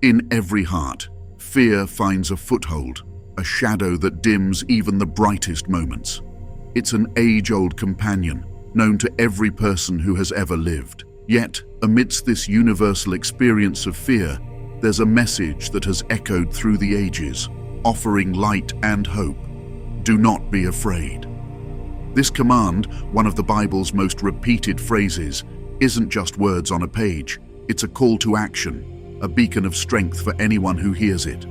In every heart, fear finds a foothold, a shadow that dims even the brightest moments. It's an age-old companion, known to every person who has ever lived. Yet, amidst this universal experience of fear, there's a message that has echoed through the ages, offering light and hope. Do not be afraid. This command, one of the Bible's most repeated phrases, isn't just words on a page. It's a call to action, a beacon of strength for anyone who hears it.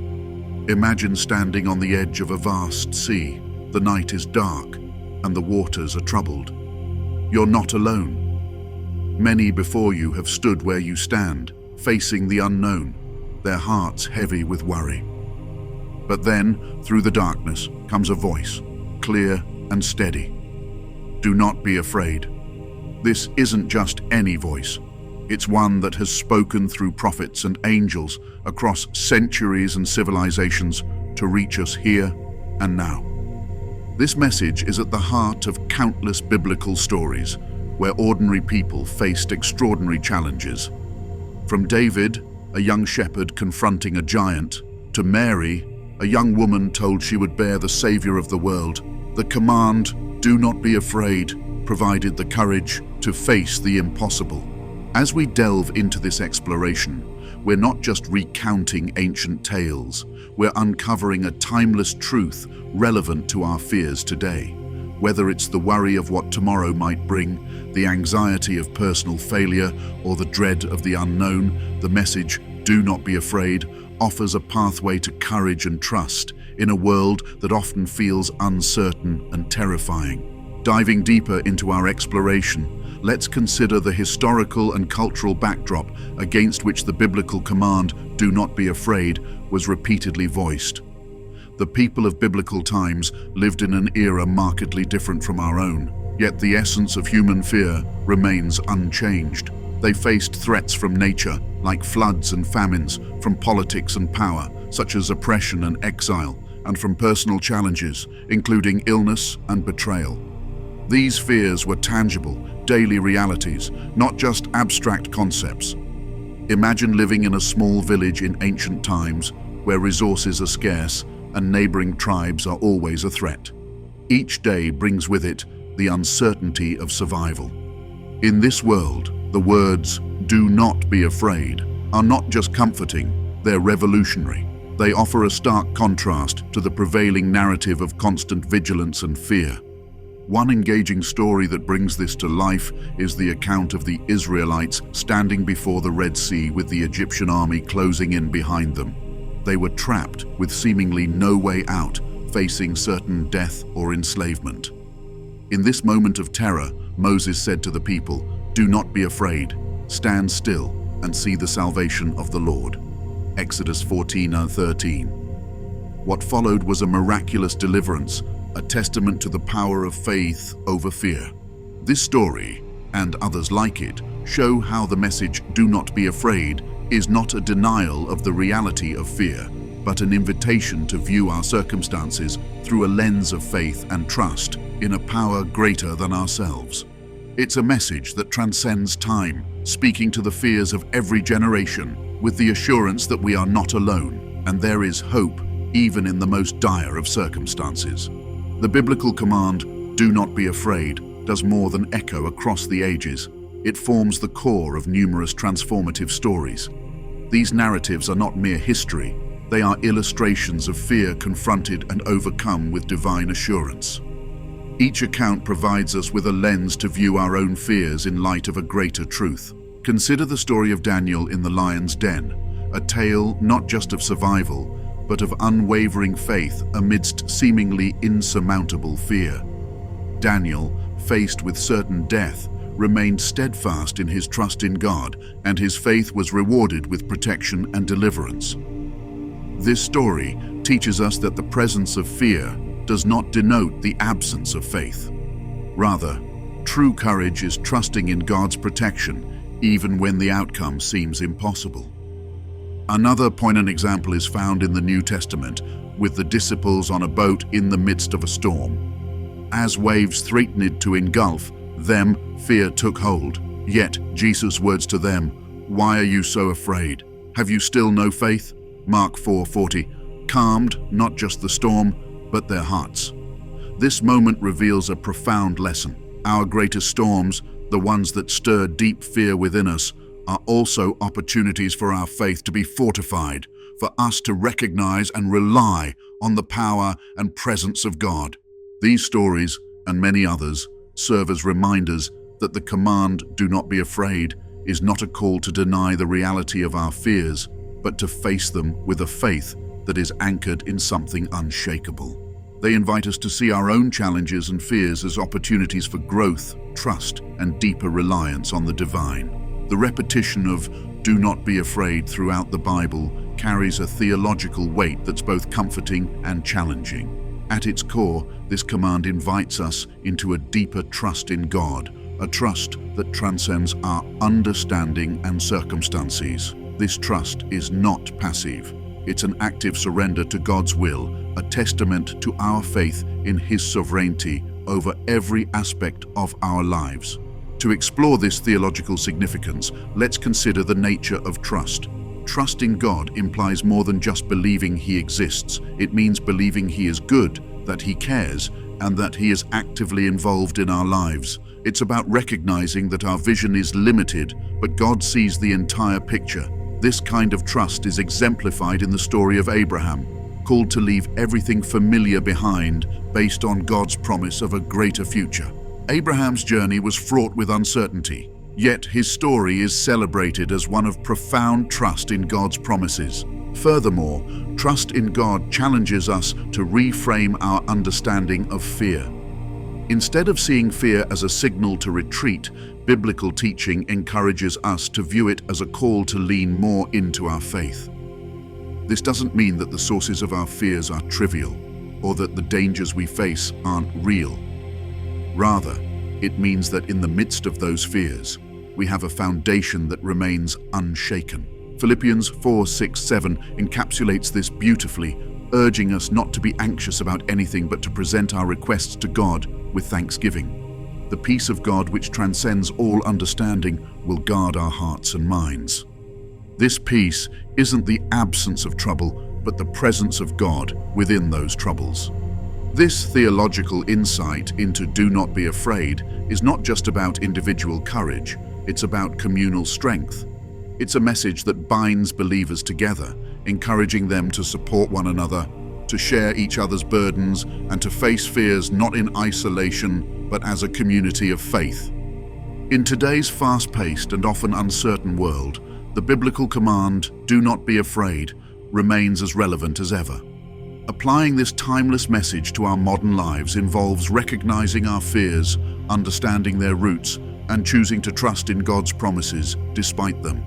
Imagine standing on the edge of a vast sea. The night is dark, and the waters are troubled. You're not alone. Many before you have stood where you stand, facing the unknown, their hearts heavy with worry. But then, through the darkness, comes a voice, clear and steady. Do not be afraid. This isn't just any voice. It's one that has spoken through prophets and angels across centuries and civilizations to reach us here and now. This message is at the heart of countless biblical stories where ordinary people faced extraordinary challenges. From David, a young shepherd confronting a giant, to Mary, a young woman told she would bear the Savior of the world, the command, "Do not be afraid," provided the courage to face the impossible. As we delve into this exploration, we're not just recounting ancient tales, we're uncovering a timeless truth relevant to our fears today. Whether it's the worry of what tomorrow might bring, the anxiety of personal failure, or the dread of the unknown, the message, "Do not be afraid," offers a pathway to courage and trust in a world that often feels uncertain and terrifying. Diving deeper into our exploration, let's consider the historical and cultural backdrop against which the biblical command, "Do not be afraid," was repeatedly voiced. The people of biblical times lived in an era markedly different from our own, yet the essence of human fear remains unchanged. They faced threats from nature, like floods and famines, from politics and power, such as oppression and exile, and from personal challenges, including illness and betrayal. These fears were tangible, daily realities, not just abstract concepts. Imagine living in a small village in ancient times, where resources are scarce and neighboring tribes are always a threat. Each day brings with it the uncertainty of survival. In this world, the words, "Do not be afraid," are not just comforting, they're revolutionary. They offer a stark contrast to the prevailing narrative of constant vigilance and fear. One engaging story that brings this to life is the account of the Israelites standing before the Red Sea with the Egyptian army closing in behind them. They were trapped with seemingly no way out, facing certain death or enslavement. In this moment of terror, Moses said to the people, "Do not be afraid, stand still and see the salvation of the Lord." Exodus 14:13. What followed was a miraculous deliverance, a testament to the power of faith over fear. This story, and others like it, show how the message, "Do not be afraid," is not a denial of the reality of fear, but an invitation to view our circumstances through a lens of faith and trust in a power greater than ourselves. It's a message that transcends time, speaking to the fears of every generation, with the assurance that we are not alone, and there is hope even in the most dire of circumstances. The biblical command, "Do not be afraid," does more than echo across the ages. It forms the core of numerous transformative stories. These narratives are not mere history, they are illustrations of fear confronted and overcome with divine assurance. Each account provides us with a lens to view our own fears in light of a greater truth. Consider the story of Daniel in the lion's den, a tale not just of survival, but of unwavering faith amidst seemingly insurmountable fear. Daniel, faced with certain death, remained steadfast in his trust in God, and his faith was rewarded with protection and deliverance. This story teaches us that the presence of fear does not denote the absence of faith. Rather, true courage is trusting in God's protection, even when the outcome seems impossible. Another poignant example is found in the New Testament, with the disciples on a boat in the midst of a storm. As waves threatened to engulf them, fear took hold. Yet Jesus' words to them, "Why are you so afraid? Have you still no faith? Mark 4:40. Calmed not just the storm, but their hearts. This moment reveals a profound lesson. Our greatest storms, the ones that stir deep fear within us, are also opportunities for our faith to be fortified, for us to recognize and rely on the power and presence of God. These stories, and many others, serve as reminders that the command, "Do not be afraid," is not a call to deny the reality of our fears, but to face them with a faith that is anchored in something unshakable. They invite us to see our own challenges and fears as opportunities for growth, trust, and deeper reliance on the divine. The repetition of "do not be afraid" throughout the Bible carries a theological weight that's both comforting and challenging. At its core, this command invites us into a deeper trust in God, a trust that transcends our understanding and circumstances. This trust is not passive. It's an active surrender to God's will, a testament to our faith in His sovereignty over every aspect of our lives. To explore this theological significance, let's consider the nature of trust. Trusting God implies more than just believing He exists. It means believing He is good, that He cares, and that He is actively involved in our lives. It's about recognizing that our vision is limited, but God sees the entire picture. This kind of trust is exemplified in the story of Abraham, called to leave everything familiar behind based on God's promise of a greater future. Abraham's journey was fraught with uncertainty, yet his story is celebrated as one of profound trust in God's promises. Furthermore, trust in God challenges us to reframe our understanding of fear. Instead of seeing fear as a signal to retreat, biblical teaching encourages us to view it as a call to lean more into our faith. This doesn't mean that the sources of our fears are trivial, or that the dangers we face aren't real. Rather, it means that in the midst of those fears, we have a foundation that remains unshaken. Philippians 4:6-7 encapsulates this beautifully, urging us not to be anxious about anything but to present our requests to God with thanksgiving. The peace of God, which transcends all understanding, will guard our hearts and minds. This peace isn't the absence of trouble, but the presence of God within those troubles. This theological insight into "do not be afraid" is not just about individual courage, it's about communal strength. It's a message that binds believers together, encouraging them to support one another, to share each other's burdens, and to face fears not in isolation, but as a community of faith. In today's fast-paced and often uncertain world, the biblical command, "Do not be afraid," remains as relevant as ever. Applying this timeless message to our modern lives involves recognizing our fears, understanding their roots, and choosing to trust in God's promises despite them.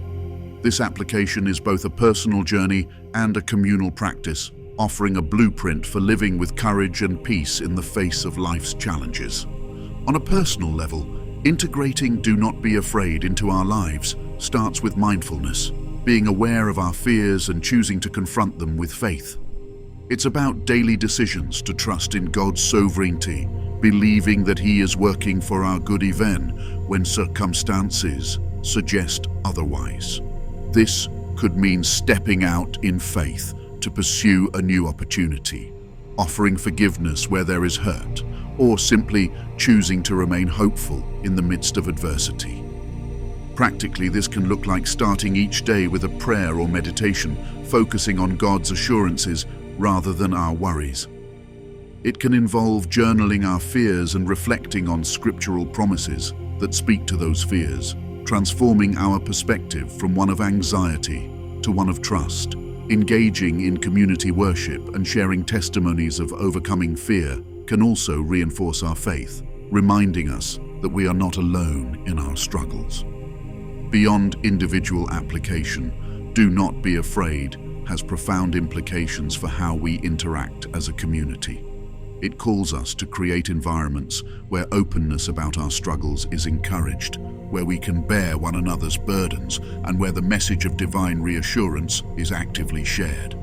This application is both a personal journey and a communal practice, offering a blueprint for living with courage and peace in the face of life's challenges. On a personal level, integrating "Do not be afraid" into our lives starts with mindfulness, being aware of our fears and choosing to confront them with faith. It's about daily decisions to trust in God's sovereignty, believing that He is working for our good even when circumstances suggest otherwise. This could mean stepping out in faith to pursue a new opportunity, offering forgiveness where there is hurt, or simply choosing to remain hopeful in the midst of adversity. Practically, this can look like starting each day with a prayer or meditation, focusing on God's assurances rather than our worries. It can involve journaling our fears and reflecting on scriptural promises that speak to those fears, transforming our perspective from one of anxiety to one of trust. Engaging in community worship and sharing testimonies of overcoming fear can also reinforce our faith, reminding us that we are not alone in our struggles. Beyond individual application, "Do not be afraid" has profound implications for how we interact as a community. It calls us to create environments where openness about our struggles is encouraged, where we can bear one another's burdens, and where the message of divine reassurance is actively shared.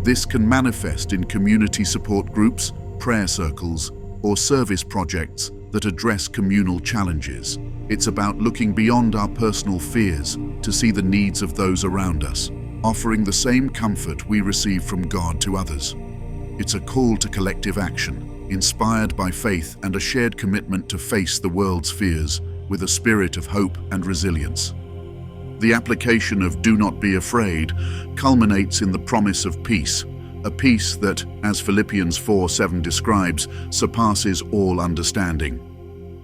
This can manifest in community support groups, prayer circles, or service projects that address communal challenges. It's about looking beyond our personal fears to see the needs of those around us, offering the same comfort we receive from God to others. It's a call to collective action, inspired by faith and a shared commitment to face the world's fears with a spirit of hope and resilience. The application of "do not be afraid" culminates in the promise of peace, a peace that, as Philippians 4:7 describes, surpasses all understanding.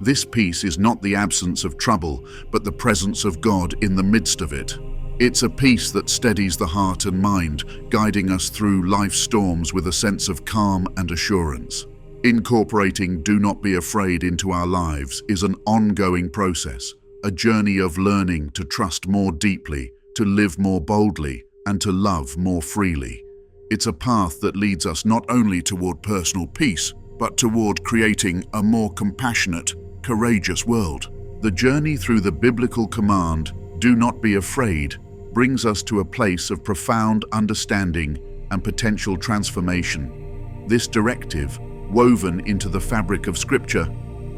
This peace is not the absence of trouble, but the presence of God in the midst of it. It's a peace that steadies the heart and mind, guiding us through life's storms with a sense of calm and assurance. Incorporating "do not be afraid" into our lives is an ongoing process, a journey of learning to trust more deeply, to live more boldly, and to love more freely. It's a path that leads us not only toward personal peace, but toward creating a more compassionate, courageous world. The journey through the biblical command, "do not be afraid," brings us to a place of profound understanding and potential transformation. This directive, woven into the fabric of Scripture,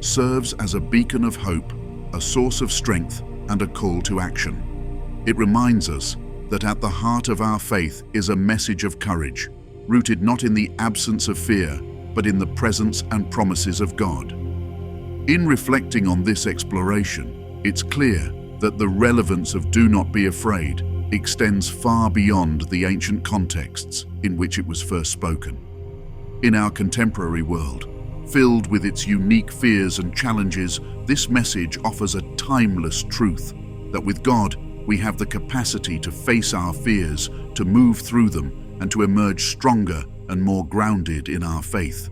serves as a beacon of hope, a source of strength, and a call to action. It reminds us that at the heart of our faith is a message of courage, rooted not in the absence of fear, but in the presence and promises of God. In reflecting on this exploration, it's clear that the relevance of "do not be afraid" extends far beyond the ancient contexts in which it was first spoken. In our contemporary world, filled with its unique fears and challenges, this message offers a timeless truth that with God, we have the capacity to face our fears, to move through them, and to emerge stronger and more grounded in our faith.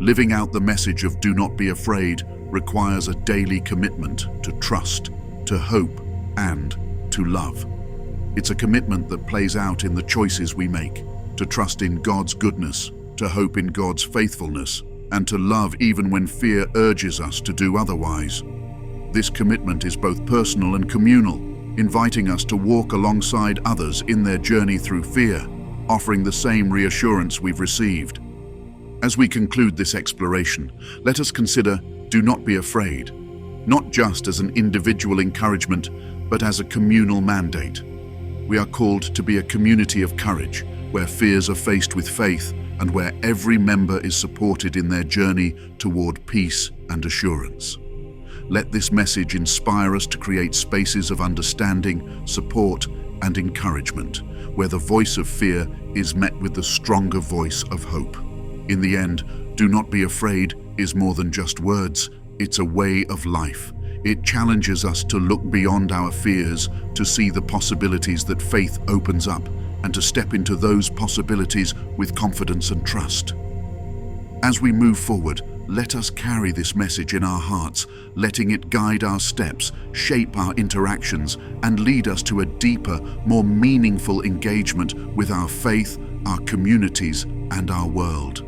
Living out the message of "do not be afraid" requires a daily commitment to trust, to hope, and to love. It's a commitment that plays out in the choices we make, to trust in God's goodness, to hope in God's faithfulness, and to love even when fear urges us to do otherwise. This commitment is both personal and communal, inviting us to walk alongside others in their journey through fear, offering the same reassurance we've received. As we conclude this exploration, let us consider "do not be afraid," not just as an individual encouragement, but as a communal mandate. We are called to be a community of courage, where fears are faced with faith and where every member is supported in their journey toward peace and assurance. Let this message inspire us to create spaces of understanding, support, and encouragement, where the voice of fear is met with the stronger voice of hope. In the end, "do not be afraid" is more than just words, it's a way of life. It challenges us to look beyond our fears, to see the possibilities that faith opens up, and to step into those possibilities with confidence and trust. As we move forward, let us carry this message in our hearts, letting it guide our steps, shape our interactions, and lead us to a deeper, more meaningful engagement with our faith, our communities, and our world.